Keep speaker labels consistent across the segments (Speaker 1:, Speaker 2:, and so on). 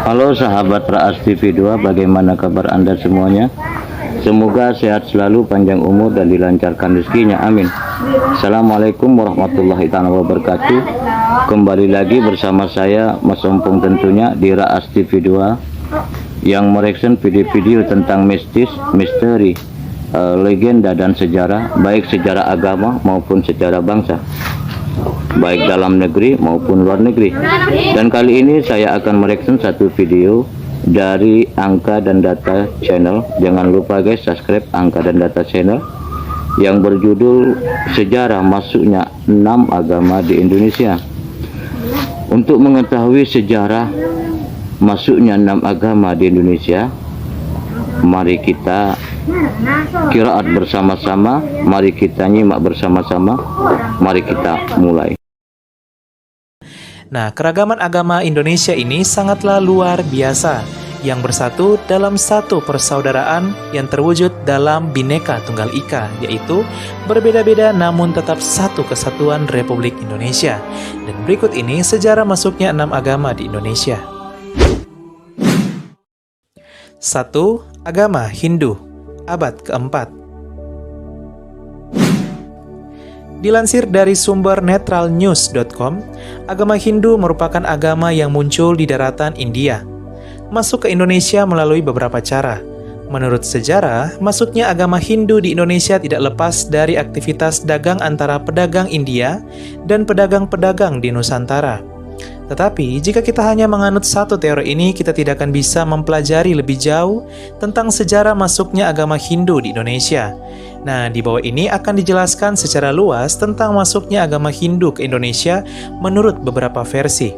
Speaker 1: Halo sahabat Raas TV2, bagaimana kabar Anda semuanya? Semoga sehat selalu, panjang umur, dan dilancarkan rezekinya, amin. Assalamualaikum warahmatullahi wabarakatuh. Kembali lagi bersama saya, Mas Ompong tentunya, di Raas TV2 yang mereaction video-video tentang mistis, misteri, legenda, dan sejarah, baik sejarah agama maupun sejarah bangsa, baik dalam negeri maupun luar negeri. Dan kali ini saya akan mereaction satu video dari Angka dan Data Channel. Jangan lupa guys, subscribe Angka dan Data Channel yang berjudul Sejarah Masuknya 6 Agama di Indonesia. Untuk mengetahui sejarah masuknya 6 agama di Indonesia, mari kita qiraat bersama-sama, mari kita nyimak bersama-sama, mari kita mulai.
Speaker 2: Nah, keragaman agama Indonesia ini sangatlah luar biasa, yang bersatu dalam satu persaudaraan yang terwujud dalam Bhinneka Tunggal Ika, yaitu berbeda-beda namun tetap satu kesatuan Republik Indonesia. Dan berikut ini sejarah masuknya 6 agama di Indonesia. 1. Agama Hindu, abad keempat. Dilansir dari sumber netralnews.com, agama Hindu merupakan agama yang muncul di daratan India. Masuk ke Indonesia melalui beberapa cara. Menurut sejarah, masuknya agama Hindu di Indonesia tidak lepas dari aktivitas dagang antara pedagang India dan pedagang-pedagang di Nusantara. Tetapi, jika kita hanya menganut satu teori ini, kita tidak akan bisa mempelajari lebih jauh tentang sejarah masuknya agama Hindu di Indonesia. Nah, di bawah ini akan dijelaskan secara luas tentang masuknya agama Hindu ke Indonesia menurut beberapa versi.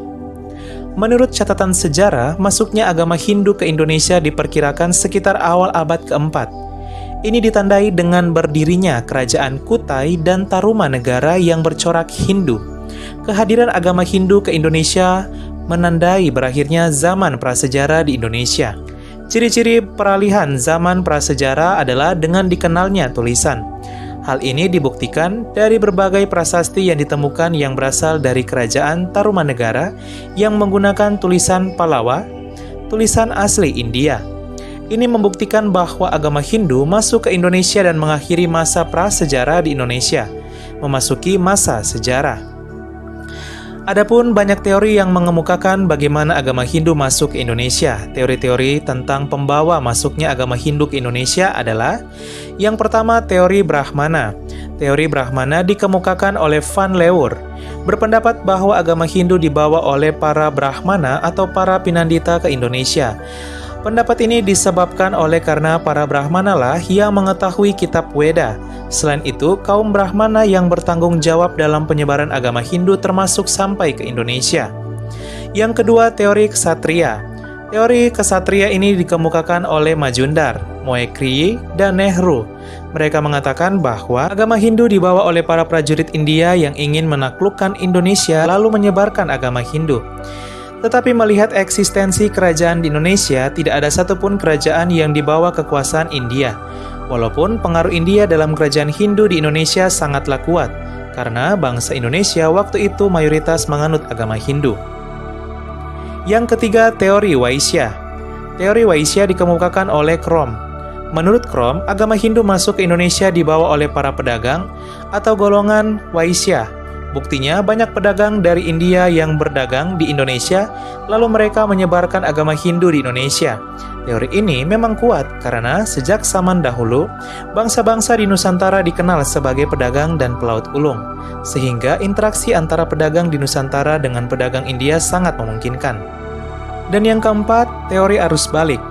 Speaker 2: Menurut catatan sejarah, masuknya agama Hindu ke Indonesia diperkirakan sekitar awal abad keempat. Ini ditandai dengan berdirinya kerajaan Kutai dan Tarumanegara yang bercorak Hindu. Kehadiran agama Hindu ke Indonesia menandai berakhirnya zaman prasejarah di Indonesia. Ciri-ciri peralihan zaman prasejarah adalah dengan dikenalnya tulisan. Hal ini dibuktikan dari berbagai prasasti yang ditemukan yang berasal dari kerajaan Tarumanegara yang menggunakan tulisan Pallawa, tulisan asli India. Ini membuktikan bahwa agama Hindu masuk ke Indonesia dan mengakhiri masa prasejarah di Indonesia, memasuki masa sejarah. Adapun banyak teori yang mengemukakan bagaimana agama Hindu masuk ke Indonesia. Teori-teori tentang pembawa masuknya agama Hindu ke Indonesia adalah: yang pertama, teori Brahmana. Teori Brahmana dikemukakan oleh Van Leeuwen, berpendapat bahwa agama Hindu dibawa oleh para Brahmana atau para Pinandita ke Indonesia. Pendapat ini disebabkan oleh karena para Brahmana lah yang mengetahui kitab Weda. Selain itu, kaum Brahmana yang bertanggung jawab dalam penyebaran agama Hindu termasuk sampai ke Indonesia. Yang kedua, teori Ksatria. Teori Ksatria ini dikemukakan oleh Majumdar, Moekriyi, dan Nehru. Mereka mengatakan bahwa agama Hindu dibawa oleh para prajurit India yang ingin menaklukkan Indonesia lalu menyebarkan agama Hindu. Tetapi melihat eksistensi kerajaan di Indonesia, tidak ada satupun kerajaan yang dibawa kekuasaan India. Walaupun pengaruh India dalam kerajaan Hindu di Indonesia sangatlah kuat, karena bangsa Indonesia waktu itu mayoritas menganut agama Hindu. Yang ketiga, teori Waisya. Teori Waisya dikemukakan oleh Krom. Menurut Krom, agama Hindu masuk ke Indonesia dibawa oleh para pedagang atau golongan Waisya. Buktinya, banyak pedagang dari India yang berdagang di Indonesia, lalu mereka menyebarkan agama Hindu di Indonesia. Teori ini memang kuat karena sejak zaman dahulu, bangsa-bangsa di Nusantara dikenal sebagai pedagang dan pelaut ulung, sehingga interaksi antara pedagang di Nusantara dengan pedagang India sangat memungkinkan. Dan yang keempat, teori arus balik.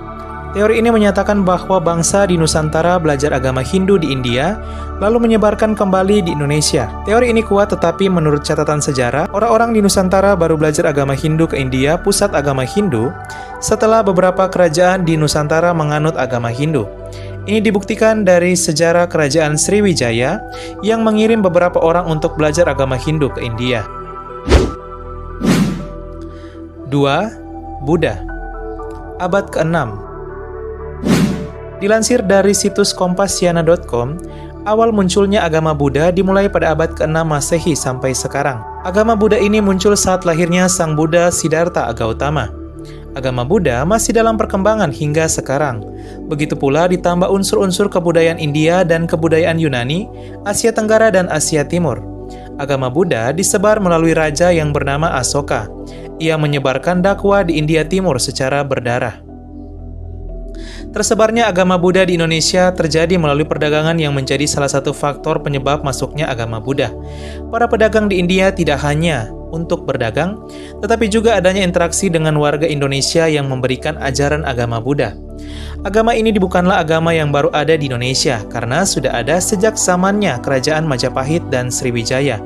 Speaker 2: Teori ini menyatakan bahwa bangsa di Nusantara belajar agama Hindu di India, lalu menyebarkan kembali di Indonesia. Teori ini kuat, tetapi menurut catatan sejarah, orang-orang di Nusantara baru belajar agama Hindu ke India, pusat agama Hindu, setelah beberapa kerajaan di Nusantara menganut agama Hindu. Ini dibuktikan dari sejarah kerajaan Sriwijaya yang mengirim beberapa orang untuk belajar agama Hindu ke India. 2. Buddha, abad ke-6. Dilansir dari situs Kompasiana.com, awal munculnya agama Buddha dimulai pada abad ke-6 Masehi sampai sekarang. Agama Buddha ini muncul saat lahirnya Sang Buddha Siddhartha Gautama. Agama Buddha masih dalam perkembangan hingga sekarang. Begitu pula ditambah unsur-unsur kebudayaan India dan kebudayaan Yunani, Asia Tenggara dan Asia Timur. Agama Buddha disebar melalui raja yang bernama Asoka. Ia menyebarkan dakwah di India Timur secara berdarah. Tersebarnya agama Buddha di Indonesia terjadi melalui perdagangan yang menjadi salah satu faktor penyebab masuknya agama Buddha. Para pedagang di India tidak hanya untuk berdagang, tetapi juga adanya interaksi dengan warga Indonesia yang memberikan ajaran agama Buddha. Agama ini bukanlah agama yang baru ada di Indonesia, karena sudah ada sejak zamannya Kerajaan Majapahit dan Sriwijaya.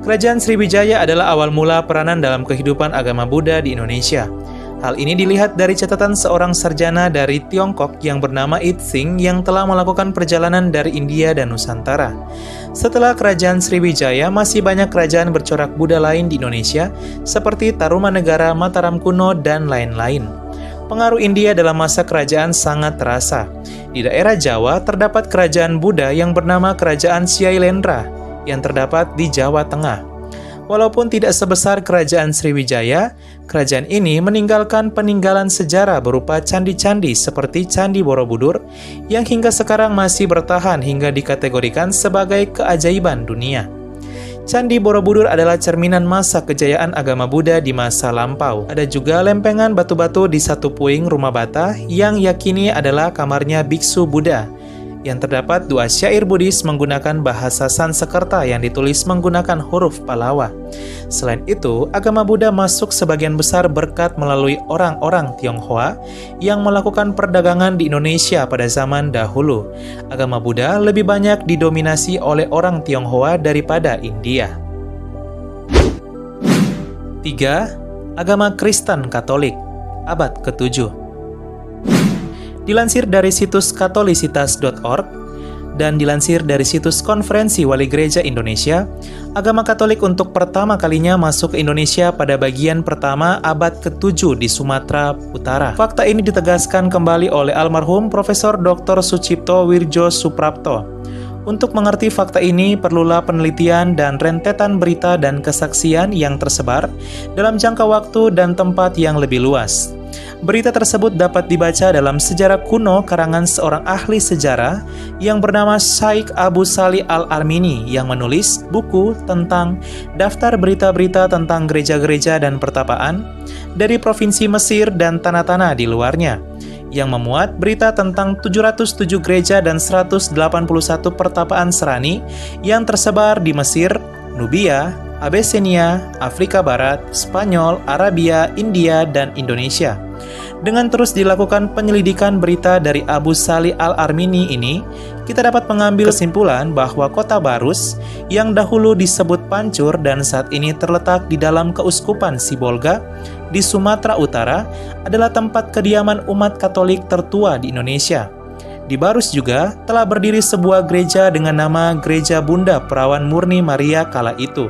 Speaker 2: Kerajaan Sriwijaya adalah awal mula peranan dalam kehidupan agama Buddha di Indonesia. Hal ini dilihat dari catatan seorang sarjana dari Tiongkok yang bernama It Sing yang telah melakukan perjalanan dari India dan Nusantara. Setelah Kerajaan Sriwijaya, masih banyak kerajaan bercorak Buddha lain di Indonesia, seperti Tarumanegara, Mataram kuno, dan lain-lain. Pengaruh India dalam masa kerajaan sangat terasa. Di daerah Jawa terdapat kerajaan Buddha yang bernama Kerajaan Syailendra yang terdapat di Jawa Tengah. Walaupun tidak sebesar Kerajaan Sriwijaya, kerajaan ini meninggalkan peninggalan sejarah berupa candi-candi seperti Candi Borobudur yang hingga sekarang masih bertahan hingga dikategorikan sebagai keajaiban dunia. Candi Borobudur adalah cerminan masa kejayaan agama Buddha di masa lampau. Ada juga lempengan batu-batu di satu puing rumah bata yang yakini adalah kamarnya biksu Buddha, yang terdapat dua syair Buddhis menggunakan bahasa Sanskerta yang ditulis menggunakan huruf Pallawa. Selain itu, agama Buddha masuk sebagian besar berkat melalui orang-orang Tionghoa yang melakukan perdagangan di Indonesia pada zaman dahulu. Agama Buddha lebih banyak didominasi oleh orang Tionghoa daripada India. 3. Agama Kristen Katolik, abad ke-7. Dilansir dari situs katolisitas.org dan dilansir dari situs Konferensi Wali Gereja Indonesia, agama Katolik untuk pertama kalinya masuk ke Indonesia pada bagian pertama abad ke-7 di Sumatera Utara. Fakta ini ditegaskan kembali oleh almarhum Profesor Dr. Sucipto Wirjo Suprapto. Untuk mengerti fakta ini, perlulah penelitian dan rentetan berita dan kesaksian yang tersebar dalam jangka waktu dan tempat yang lebih luas. Berita tersebut dapat dibaca dalam sejarah kuno karangan seorang ahli sejarah yang bernama Syaikh Abu Salih Al-Armini yang menulis buku tentang daftar berita-berita tentang gereja-gereja dan pertapaan dari provinsi Mesir dan tanah-tanah di luarnya, yang memuat berita tentang 707 gereja dan 181 pertapaan serani yang tersebar di Mesir, Nubia, Abyssinia, Afrika Barat, Spanyol, Arabia, India, dan Indonesia. Dengan terus dilakukan penyelidikan berita dari Abu Salih Al-Armini ini, kita dapat mengambil kesimpulan bahwa kota Barus yang dahulu disebut Pancur dan saat ini terletak di dalam Keuskupan Sibolga di Sumatera Utara adalah tempat kediaman umat Katolik tertua di Indonesia. Di Barus juga telah berdiri sebuah gereja dengan nama Gereja Bunda Perawan Murni Maria kala itu.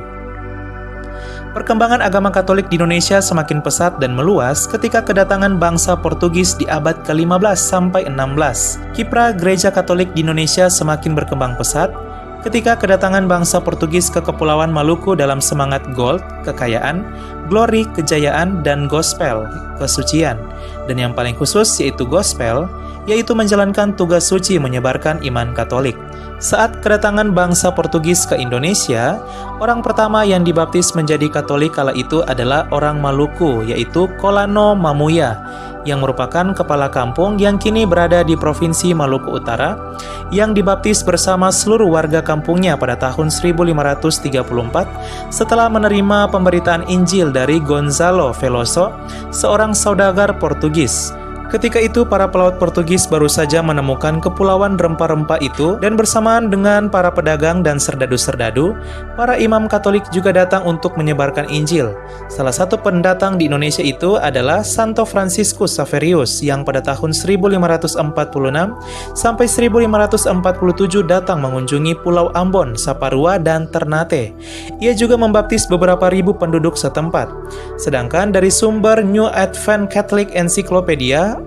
Speaker 2: Perkembangan agama Katolik di Indonesia semakin pesat dan meluas ketika kedatangan bangsa Portugis di abad ke-15 sampai 16. Kiprah Gereja Katolik di Indonesia semakin berkembang pesat ketika kedatangan bangsa Portugis ke Kepulauan Maluku dalam semangat gold, kekayaan, glory, kejayaan, dan gospel, kesucian. Dan yang paling khusus yaitu gospel, yaitu menjalankan tugas suci menyebarkan iman Katolik. Saat kedatangan bangsa Portugis ke Indonesia, orang pertama yang dibaptis menjadi Katolik kala itu adalah orang Maluku, yaitu Kolano Mamuya, yang merupakan kepala kampung yang kini berada di Provinsi Maluku Utara, yang dibaptis bersama seluruh warga kampungnya pada tahun 1534 setelah menerima pemberitaan Injil dari Gonzalo Veloso, seorang saudagar Portugis. Ketika itu, para pelaut Portugis baru saja menemukan kepulauan rempah-rempah itu, dan bersamaan dengan para pedagang dan serdadu-serdadu, para imam Katolik juga datang untuk menyebarkan Injil. Salah satu pendatang di Indonesia itu adalah Santo Franciscus Xaverius yang pada tahun 1546 sampai 1547 datang mengunjungi Pulau Ambon, Saparua, dan Ternate. Ia juga membaptis beberapa ribu penduduk setempat. Sedangkan dari sumber New Advent Catholic Encyclopedia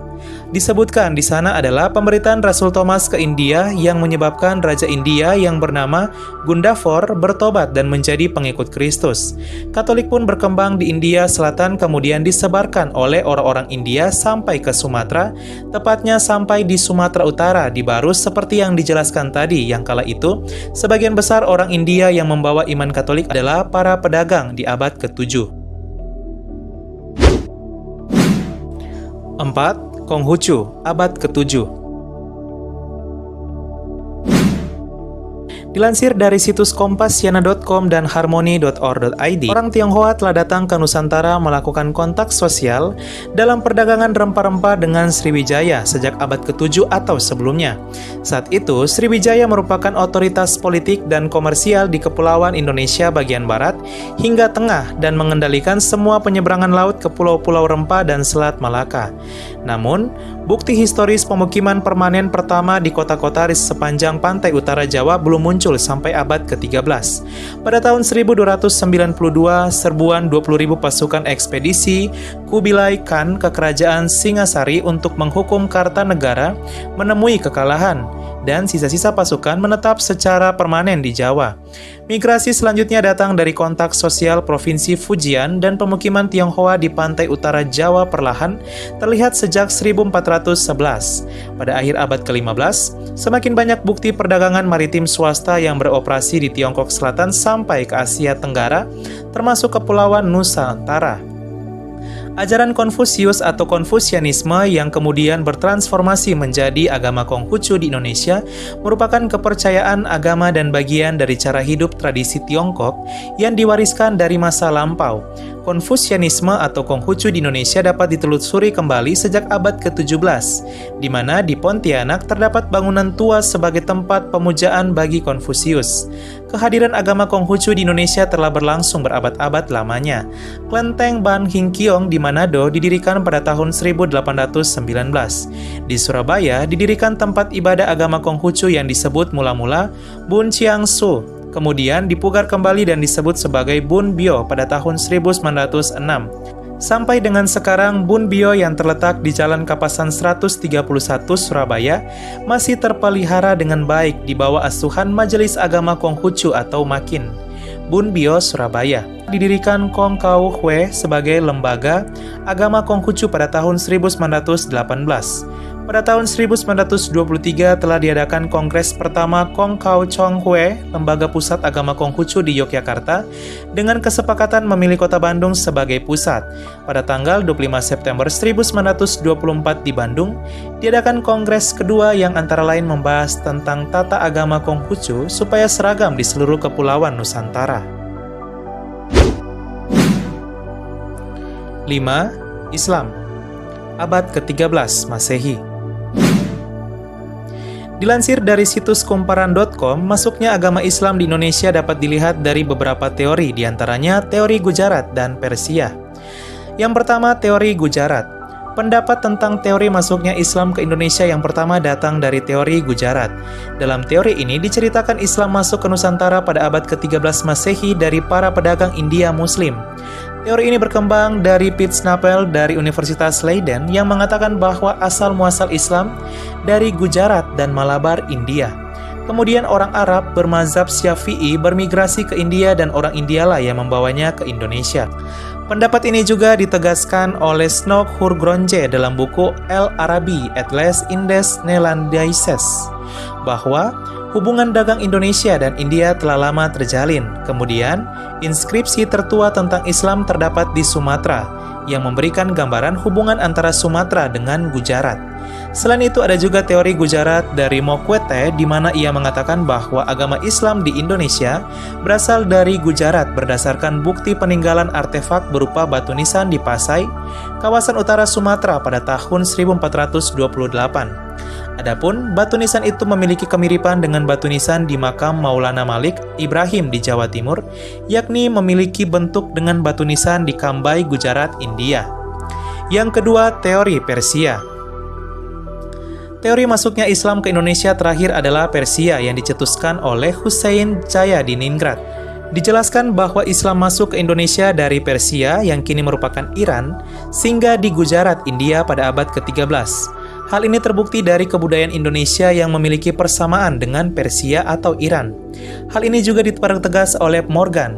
Speaker 2: Disebutkan di sana adalah pemberitaan Rasul Thomas ke India yang menyebabkan Raja India yang bernama Gundafor bertobat dan menjadi pengikut Kristus. Katolik pun berkembang di India Selatan, kemudian disebarkan oleh orang-orang India sampai ke Sumatera, tepatnya sampai di Sumatera Utara di Barus seperti yang dijelaskan tadi, yang kala itu sebagian besar orang India yang membawa iman Katolik adalah para pedagang di abad ke-7. 4. Konghucu, abad ke-7. Dilansir dari situs Kompasiana.com dan Harmony.or.id, orang Tionghoa telah datang ke Nusantara melakukan kontak sosial dalam perdagangan rempah-rempah dengan Sriwijaya sejak abad ke-7 atau sebelumnya. Saat itu, Sriwijaya merupakan otoritas politik dan komersial di Kepulauan Indonesia bagian barat hingga tengah dan mengendalikan semua penyeberangan laut ke pulau-pulau rempah dan Selat Malaka. Namun, bukti historis pemukiman permanen pertama di kota-kota di sepanjang pantai utara Jawa belum muncul sampai abad ke-13. Pada tahun 1292, serbuan 20.000 pasukan ekspedisi Kubilai Khan ke kerajaan Singasari untuk menghukum Kartanegara menemui kekalahan, dan sisa-sisa pasukan menetap secara permanen di Jawa. Migrasi selanjutnya datang dari kontak sosial Provinsi Fujian dan pemukiman Tionghoa di pantai utara Jawa perlahan terlihat sejak 1411. Pada akhir abad ke-15, semakin banyak bukti perdagangan maritim swasta yang beroperasi di Tiongkok Selatan sampai ke Asia Tenggara, termasuk Kepulauan Nusantara. Ajaran Konfusius atau Konfusianisme yang kemudian bertransformasi menjadi agama Konghucu di Indonesia merupakan kepercayaan agama dan bagian dari cara hidup tradisi Tiongkok yang diwariskan dari masa lampau. Konfusianisme atau Konghucu di Indonesia dapat ditelusuri kembali sejak abad ke-17, di mana di Pontianak terdapat bangunan tua sebagai tempat pemujaan bagi Konfusius. Kehadiran agama Konghucu di Indonesia telah berlangsung berabad-abad lamanya. Klenteng Ban Hing Kiong di Manado didirikan pada tahun 1819. Di Surabaya didirikan tempat ibadah agama Konghucu yang disebut mula-mula Bun Chiang Su. Kemudian dipugar kembali dan disebut sebagai Bun Bio pada tahun 1906. Sampai dengan sekarang, Bun Bio yang terletak di Jalan Kapasan 131 Surabaya masih terpelihara dengan baik di bawah asuhan Majelis Agama Konghucu atau Makin. Bun Bio, Surabaya. Didirikan Kong Kau Hue sebagai lembaga agama Konghucu pada tahun 1918. Pada tahun 1923 telah diadakan Kongres pertama Kong Kau Chong Hue, Lembaga Pusat Agama Konghucu di Yogyakarta, dengan kesepakatan memilih kota Bandung sebagai pusat. Pada tanggal 25 September 1924 di Bandung, diadakan Kongres kedua yang antara lain membahas tentang tata agama Konghucu supaya seragam di seluruh kepulauan Nusantara. 5. Islam, abad ke-13 Masehi. Dilansir dari situs kumparan.com, masuknya agama Islam di Indonesia dapat dilihat dari beberapa teori, diantaranya teori Gujarat dan Persia. Yang pertama, teori Gujarat. Pendapat tentang teori masuknya Islam ke Indonesia yang pertama datang dari teori Gujarat. Dalam teori ini diceritakan Islam masuk ke Nusantara pada abad ke-13 Masehi dari para pedagang India Muslim. Teori ini berkembang dari Piet Snapel dari Universitas Leiden yang mengatakan bahwa asal-muasal Islam dari Gujarat dan Malabar, India. Kemudian orang Arab bermazhab Syafi'i bermigrasi ke India dan orang Indialah yang membawanya ke Indonesia. Pendapat ini juga ditegaskan oleh Snoek Hurgronje dalam buku El Arabi Atlas Indes Neerlandaises bahwa hubungan dagang Indonesia dan India telah lama terjalin. Kemudian, inskripsi tertua tentang Islam terdapat di Sumatera yang memberikan gambaran hubungan antara Sumatera dengan Gujarat. Selain itu ada juga teori Gujarat dari Mokwete di mana ia mengatakan bahwa agama Islam di Indonesia berasal dari Gujarat berdasarkan bukti peninggalan artefak berupa batu nisan di Pasai, kawasan utara Sumatera pada tahun 1428. Adapun batu nisan itu memiliki kemiripan dengan batu nisan di makam Maulana Malik Ibrahim di Jawa Timur, yakni memiliki bentuk dengan batu nisan di Kambai, Gujarat, India. Yang kedua, teori Persia. Teori masuknya Islam ke Indonesia terakhir adalah Persia yang dicetuskan oleh Hussein Jayadiningrat. Dijelaskan bahwa Islam masuk ke Indonesia dari Persia yang kini merupakan Iran, singgah di Gujarat, India pada abad ke-13. Hal ini terbukti dari kebudayaan Indonesia yang memiliki persamaan dengan Persia atau Iran. Hal ini juga dipertegas oleh Morgan,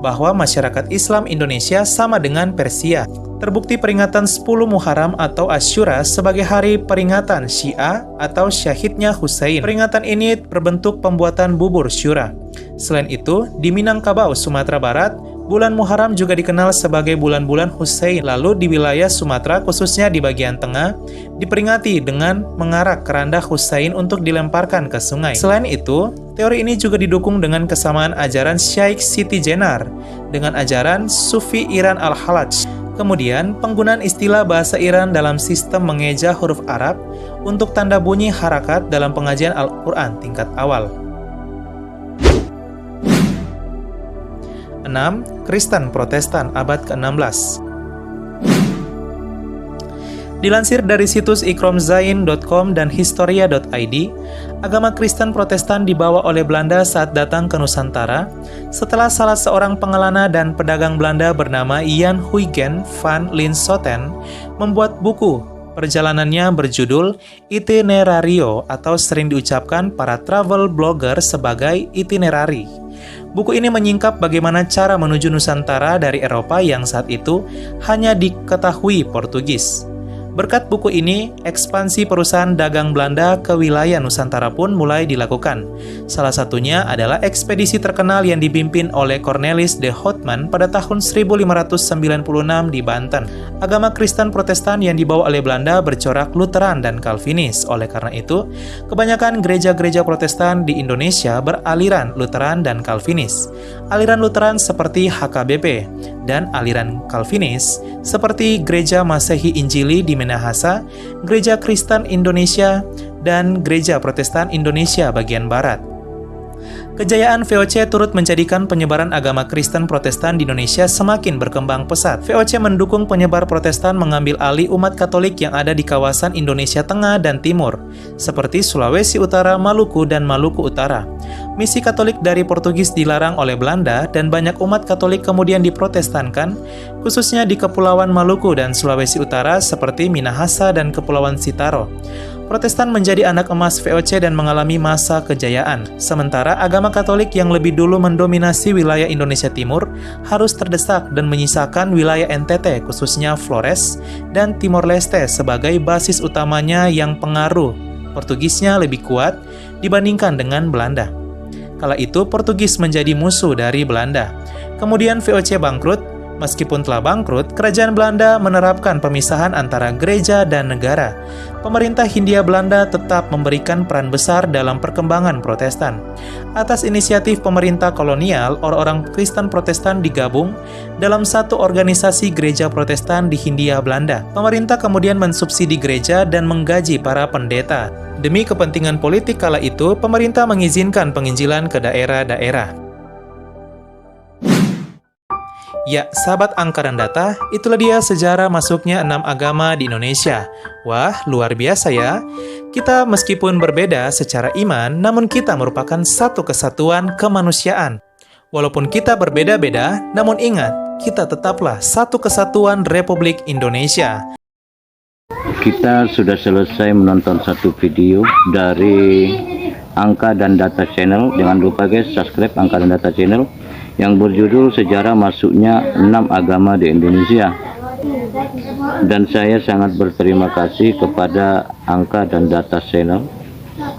Speaker 2: bahwa masyarakat Islam Indonesia sama dengan Persia. Terbukti peringatan 10 Muharram atau Asyura sebagai hari peringatan Syiah atau syahidnya Husain. Peringatan ini berbentuk pembuatan bubur syura. Selain itu, di Minangkabau, Sumatera Barat, bulan Muharram juga dikenal sebagai bulan-bulan Husain. Lalu di wilayah Sumatera, khususnya di bagian tengah, diperingati dengan mengarak keranda Husain untuk dilemparkan ke sungai. Selain itu, teori ini juga didukung dengan kesamaan ajaran Syekh Siti Jenar dengan ajaran Sufi Iran Al-Halaj. Kemudian, penggunaan istilah bahasa Iran dalam sistem mengeja huruf Arab untuk tanda bunyi harakat dalam pengajian Al-Quran tingkat awal. 6. Kristen Protestan abad ke-16. Dilansir dari situs ikromzain.com dan historia.id, agama Kristen Protestan dibawa oleh Belanda saat datang ke Nusantara setelah salah seorang pengelana dan pedagang Belanda bernama Jan Huygens van Linschoten membuat buku. Perjalanannya berjudul Itinerario atau sering diucapkan para travel blogger sebagai itinerary. Buku ini menyingkap bagaimana cara menuju Nusantara dari Eropa yang saat itu hanya diketahui Portugis. Berkat buku ini, ekspansi perusahaan dagang Belanda ke wilayah Nusantara pun mulai dilakukan. Salah satunya adalah ekspedisi terkenal yang dipimpin oleh Cornelis de Houtman pada tahun 1596 di Banten. Agama Kristen Protestan yang dibawa oleh Belanda bercorak Lutheran dan Calvinis. Oleh karena itu, kebanyakan gereja-gereja Protestan di Indonesia beraliran Lutheran dan Calvinis. Aliran Lutheran seperti HKBP dan aliran Calvinis seperti Gereja Masehi Injili di Minahasa, Gereja Kristen Indonesia, dan Gereja Protestan Indonesia bagian Barat. Kejayaan VOC turut menjadikan penyebaran agama Kristen Protestan di Indonesia semakin berkembang pesat. VOC mendukung penyebar Protestan mengambil alih umat Katolik yang ada di kawasan Indonesia Tengah dan Timur, seperti Sulawesi Utara, Maluku, dan Maluku Utara. Misi Katolik dari Portugis dilarang oleh Belanda dan banyak umat Katolik kemudian diprotestankan, khususnya di Kepulauan Maluku dan Sulawesi Utara seperti Minahasa dan Kepulauan Sitaro. Protestan menjadi anak emas VOC dan mengalami masa kejayaan. Sementara agama Katolik yang lebih dulu mendominasi wilayah Indonesia Timur harus terdesak dan menyisakan wilayah NTT khususnya Flores dan Timor Leste sebagai basis utamanya yang pengaruh Portugisnya lebih kuat dibandingkan dengan Belanda. Kala itu Portugis menjadi musuh dari Belanda. Kemudian VOC bangkrut. Meskipun telah bangkrut, kerajaan Belanda menerapkan pemisahan antara gereja dan negara. Pemerintah Hindia Belanda tetap memberikan peran besar dalam perkembangan Protestan. Atas inisiatif pemerintah kolonial, orang-orang Kristen Protestan digabung dalam satu organisasi gereja Protestan di Hindia Belanda. Pemerintah kemudian mensubsidi gereja dan menggaji para pendeta. Demi kepentingan politik kala itu, pemerintah mengizinkan penginjilan ke daerah-daerah. Ya, sahabat angka dan data, itulah dia sejarah masuknya 6 agama di Indonesia. Wah, luar biasa ya. Kita meskipun berbeda secara iman, namun kita merupakan satu kesatuan kemanusiaan. Walaupun kita berbeda-beda, namun ingat, kita tetaplah satu kesatuan Republik Indonesia.
Speaker 1: Kita sudah selesai menonton satu video dari Angka dan Data Channel. Jangan lupa guys, subscribe Angka dan Data Channel yang berjudul Sejarah Masuknya 6 Agama di Indonesia. Dan saya sangat berterima kasih kepada Angka dan Data Channel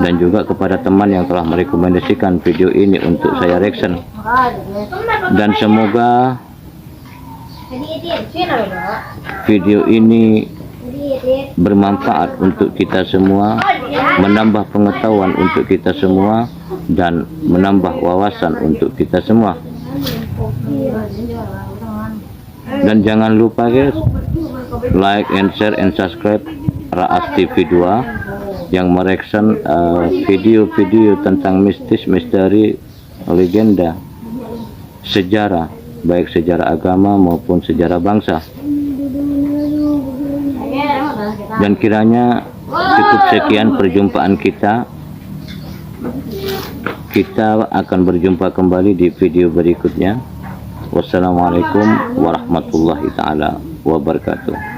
Speaker 1: dan juga kepada teman yang telah merekomendasikan video ini untuk saya reaction. Dan semoga video ini bermanfaat untuk kita semua, menambah pengetahuan untuk kita semua, dan menambah wawasan untuk kita semua. Dan jangan lupa guys, like and share and subscribe Raas TV 2 yang mereaction video-video tentang mistis, misteri, legenda, sejarah, baik sejarah agama maupun sejarah bangsa. Dan kiranya cukup sekian perjumpaan kita Kita akan berjumpa kembali di video berikutnya. Wassalamualaikum warahmatullahi taala wabarakatuh.